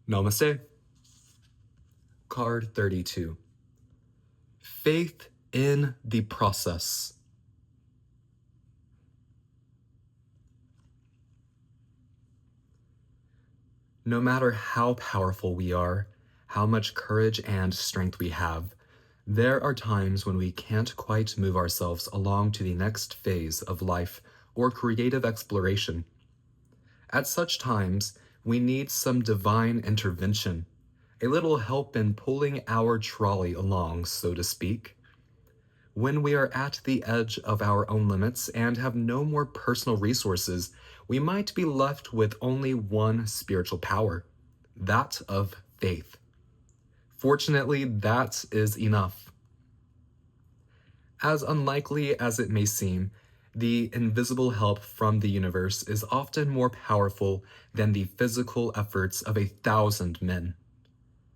Namaste. Card 32. Faith in the process. No matter how powerful we are, how much courage and strength we have, there are times when we can't quite move ourselves along to the next phase of life or creative exploration. At such times, we need some divine intervention, a little help in pulling our trolley along, so to speak. When we are at the edge of our own limits and have no more personal resources, we might be left with only one spiritual power, that of faith. Fortunately, that is enough. As unlikely as it may seem, the invisible help from the universe is often more powerful than the physical efforts of 1,000 men.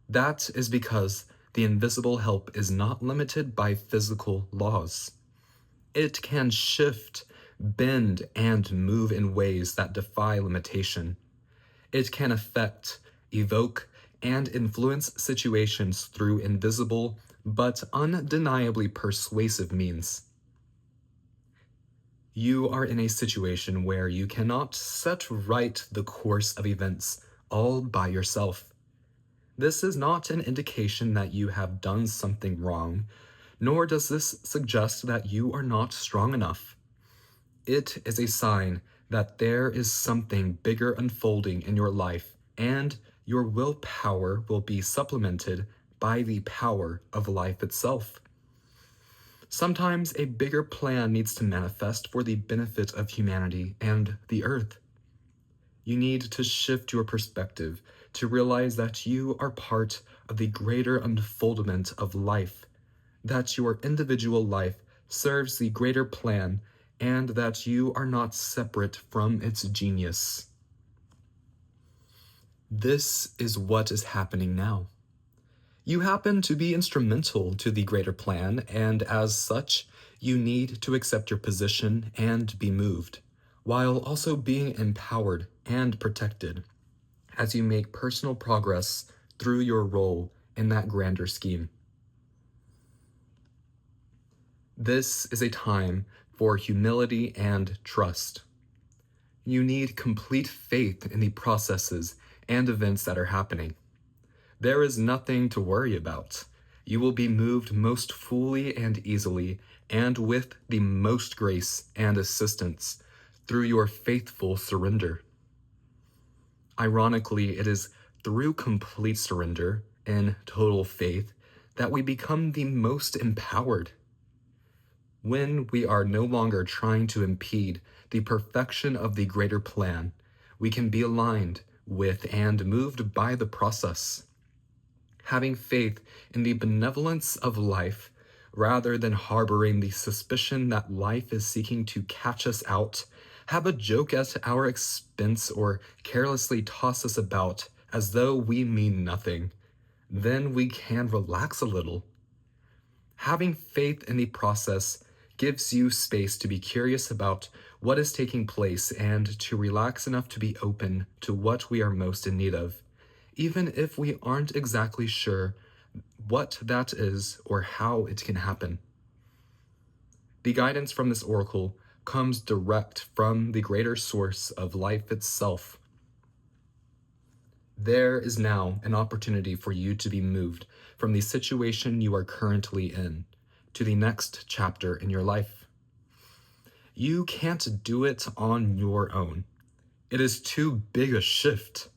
That is because the invisible help is not limited by physical laws. It can shift, bend, and move in ways that defy limitation. It can affect, evoke, and influence situations through invisible but undeniably persuasive means. You are in a situation where you cannot set right the course of events all by yourself. This is not an indication that you have done something wrong, nor does this suggest that you are not strong enough. It is a sign that there is something bigger unfolding in your life, and your willpower will be supplemented by the power of life itself. Sometimes a bigger plan needs to manifest for the benefit of humanity and the earth. You need to shift your perspective to realize that you are part of the greater unfoldment of life, that your individual life serves the greater plan, and that you are not separate from its genius. This is what is happening now. You happen to be instrumental to the greater plan, and as such, you need to accept your position and be moved, while also being empowered and protected as you make personal progress through your role in that grander scheme. This is a time for humility and trust. You need complete faith in the processes and events that are happening. There is nothing to worry about. You will be moved most fully and easily, and with the most grace and assistance, through your faithful surrender. Ironically, it is through complete surrender, in total faith, that we become the most empowered. When we are no longer trying to impede the perfection of the greater plan, we can be aligned with and moved by the process. Having faith in the benevolence of life, rather than harboring the suspicion that life is seeking to catch us out, have a joke at our expense, or carelessly toss us about as though we mean nothing, then we can relax a little. Having faith in the process gives you space to be curious about what is taking place and to relax enough to be open to what we are most in need of, even if we aren't exactly sure what that is or how it can happen. The guidance from this oracle comes direct from the greater source of life itself. There is now an opportunity for you to be moved from the situation you are currently in to the next chapter in your life. You can't do it on your own. It is too big a shift.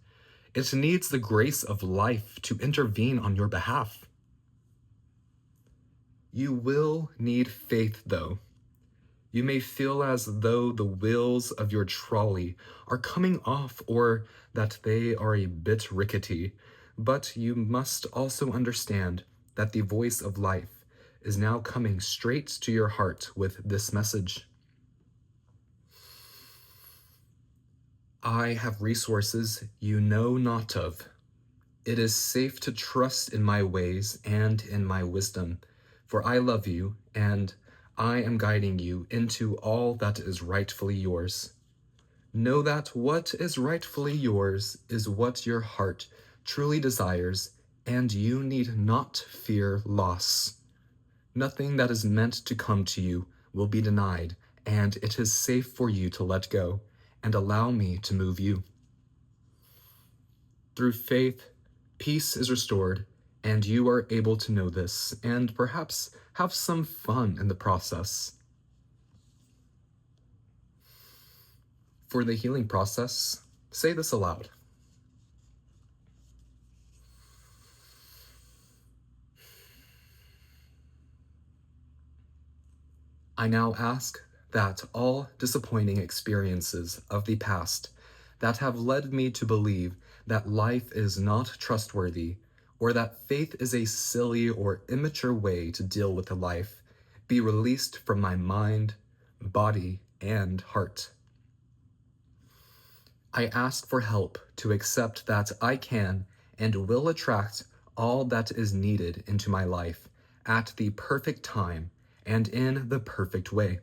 It needs the grace of life to intervene on your behalf. You will need faith, though. You may feel as though the wheels of your trolley are coming off or that they are a bit rickety, but you must also understand that the voice of life is now coming straight to your heart with this message. I have resources you know not of. It is safe to trust in my ways and in my wisdom, for I love you, and I am guiding you into all that is rightfully yours. Know that what is rightfully yours is what your heart truly desires, and you need not fear loss. Nothing that is meant to come to you will be denied, and it is safe for you to let go and allow me to move you. Through faith, peace is restored, and you are able to know this and perhaps have some fun in the process. For the healing process, say this aloud. I now ask that all disappointing experiences of the past that have led me to believe that life is not trustworthy or that faith is a silly or immature way to deal with life be released from my mind, body, and heart. I ask for help to accept that I can and will attract all that is needed into my life at the perfect time and in the perfect way.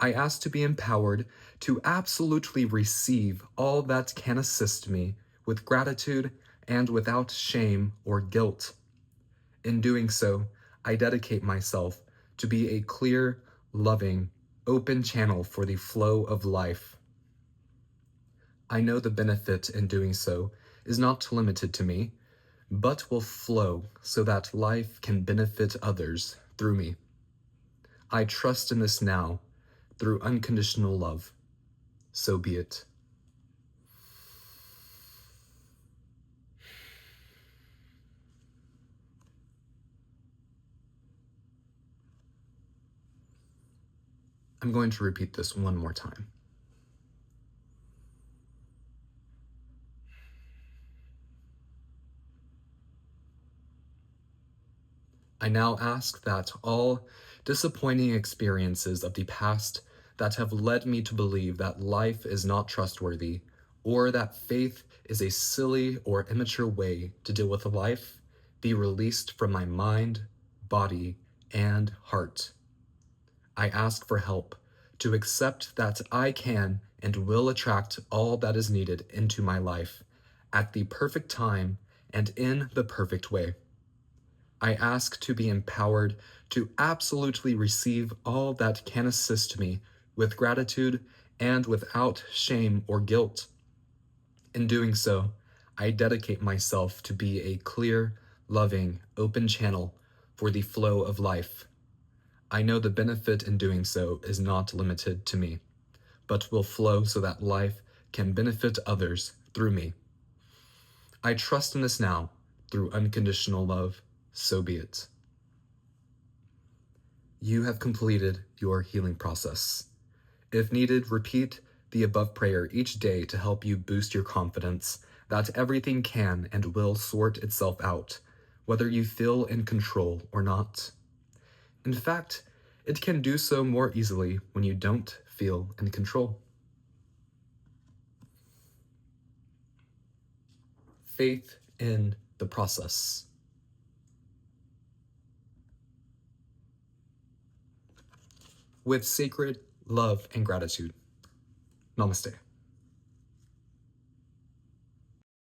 I ask to be empowered to absolutely receive all that can assist me with gratitude and without shame or guilt. In doing so, I dedicate myself to be a clear, loving, open channel for the flow of life. I know the benefit in doing so is not limited to me, but will flow so that life can benefit others through me. I trust in this now through unconditional love. So be it. I'm going to repeat this one more time. I now ask that all disappointing experiences of the past that have led me to believe that life is not trustworthy or that faith is a silly or immature way to deal with life be released from my mind, body, and heart. I ask for help to accept that I can and will attract all that is needed into my life at the perfect time and in the perfect way. I ask to be empowered to absolutely receive all that can assist me with gratitude and without shame or guilt. In doing so, I dedicate myself to be a clear, loving, open channel for the flow of life. I know the benefit in doing so is not limited to me, but will flow so that life can benefit others through me. I trust in this now through unconditional love. So be it. You have completed your healing process. If needed, repeat the above prayer each day to help you boost your confidence that everything can and will sort itself out, whether you feel in control or not. In fact, it can do so more easily when you don't feel in control. Faith in the process. With sacred love and gratitude. Namaste.